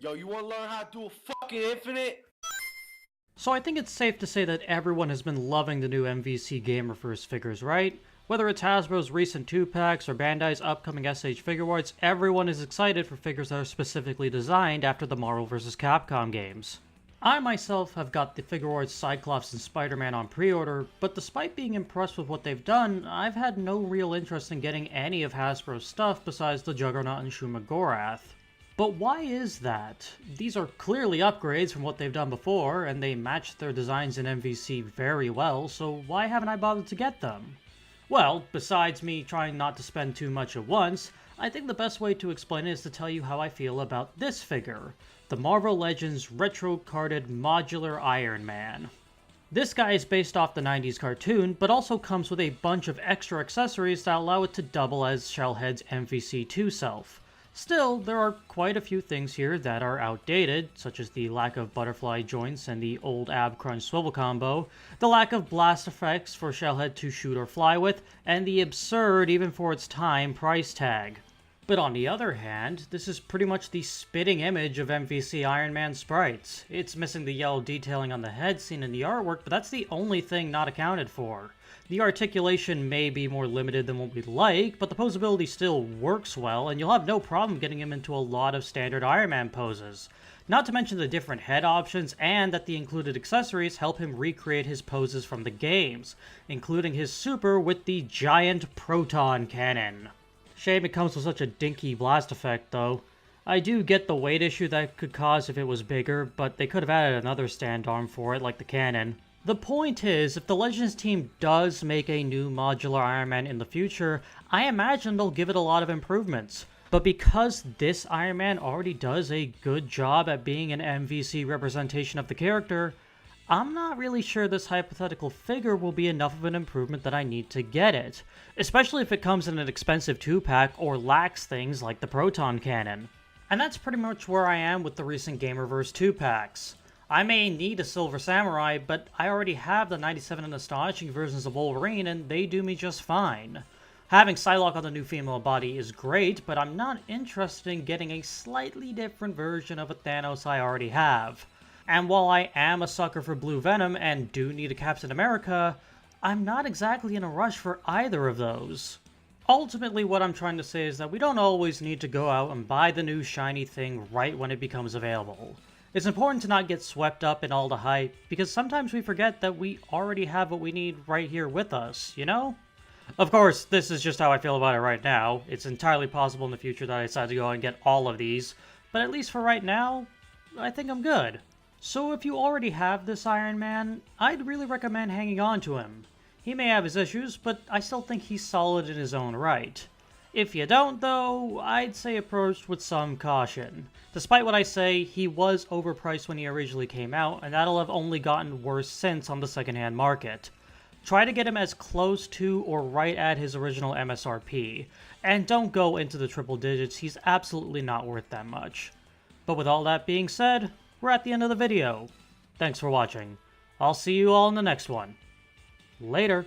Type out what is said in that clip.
Yo, you wanna learn how to do a fucking infinite? So I think it's safe to say that everyone has been loving the new MVC Gamerverse figures, right? Whether it's Hasbro's recent 2-packs or Bandai's upcoming SH Figure Arts, everyone is excited for figures that are specifically designed after the Marvel vs. Capcom games. I myself have got the Figure Arts Cyclops and Spider-Man on pre-order, but despite being impressed with what they've done, I've had no real interest in getting any of Hasbro's stuff besides the Juggernaut and Shuma Gorath. But why is that? These are clearly upgrades from what they've done before, and they match their designs in MVC very well, so why haven't I bothered to get them? Well, besides me trying not to spend too much at once, I think the best way to explain it is to tell you how I feel about this figure, the Marvel Legends retro-carded modular Iron Man. This guy is based off the 90s cartoon, but also comes with a bunch of extra accessories that allow it to double as Shellhead's MVC2 self. Still, there are quite a few things here that are outdated, such as the lack of butterfly joints and the old ab crunch swivel combo, the lack of blast effects for Shellhead to shoot or fly with, and the absurd, even for its time, price tag. But on the other hand, this is pretty much the spitting image of MVC Iron Man sprites. It's missing the yellow detailing on the head seen in the artwork, but that's the only thing not accounted for. The articulation may be more limited than what we'd like, but the posability still works well, and you'll have no problem getting him into a lot of standard Iron Man poses. Not to mention the different head options, and that the included accessories help him recreate his poses from the games, including his super with the giant proton cannon. Shame it comes with such a dinky blast effect, though. I do get the weight issue that could cause if it was bigger, but they could have added another stand arm for it, like the cannon. The point is, if the Legends team does make a new modular Iron Man in the future, I imagine they'll give it a lot of improvements. But because this Iron Man already does a good job at being an MVC representation of the character, I'm not really sure this hypothetical figure will be enough of an improvement that I need to get it, especially if it comes in an expensive 2-pack or lacks things like the proton cannon. And that's pretty much where I am with the recent Gamerverse 2-packs. I may need a Silver Samurai, but I already have the 97 and Astonishing versions of Wolverine, and they do me just fine. Having Psylocke on the new female body is great, but I'm not interested in getting a slightly different version of a Thanos I already have. And while I am a sucker for Blue Venom and do need a Captain America, I'm not exactly in a rush for either of those. Ultimately, what I'm trying to say is that we don't always need to go out and buy the new shiny thing right when it becomes available. It's important to not get swept up in all the hype, because sometimes we forget that we already have what we need right here with us, you know? Of course, this is just how I feel about it right now. It's entirely possible in the future that I decide to go and get all of these, but at least for right now, I think I'm good. So if you already have this Iron Man, I'd really recommend hanging on to him. He may have his issues, but I still think he's solid in his own right. If you don't, though, I'd say approach with some caution. Despite what I say, he was overpriced when he originally came out, and that'll have only gotten worse since on the secondhand market. Try to get him as close to or right at his original MSRP, and don't go into the triple digits, he's absolutely not worth that much. But with all that being said, we're at the end of the video. Thanks for watching. I'll see you all in the next one. Later.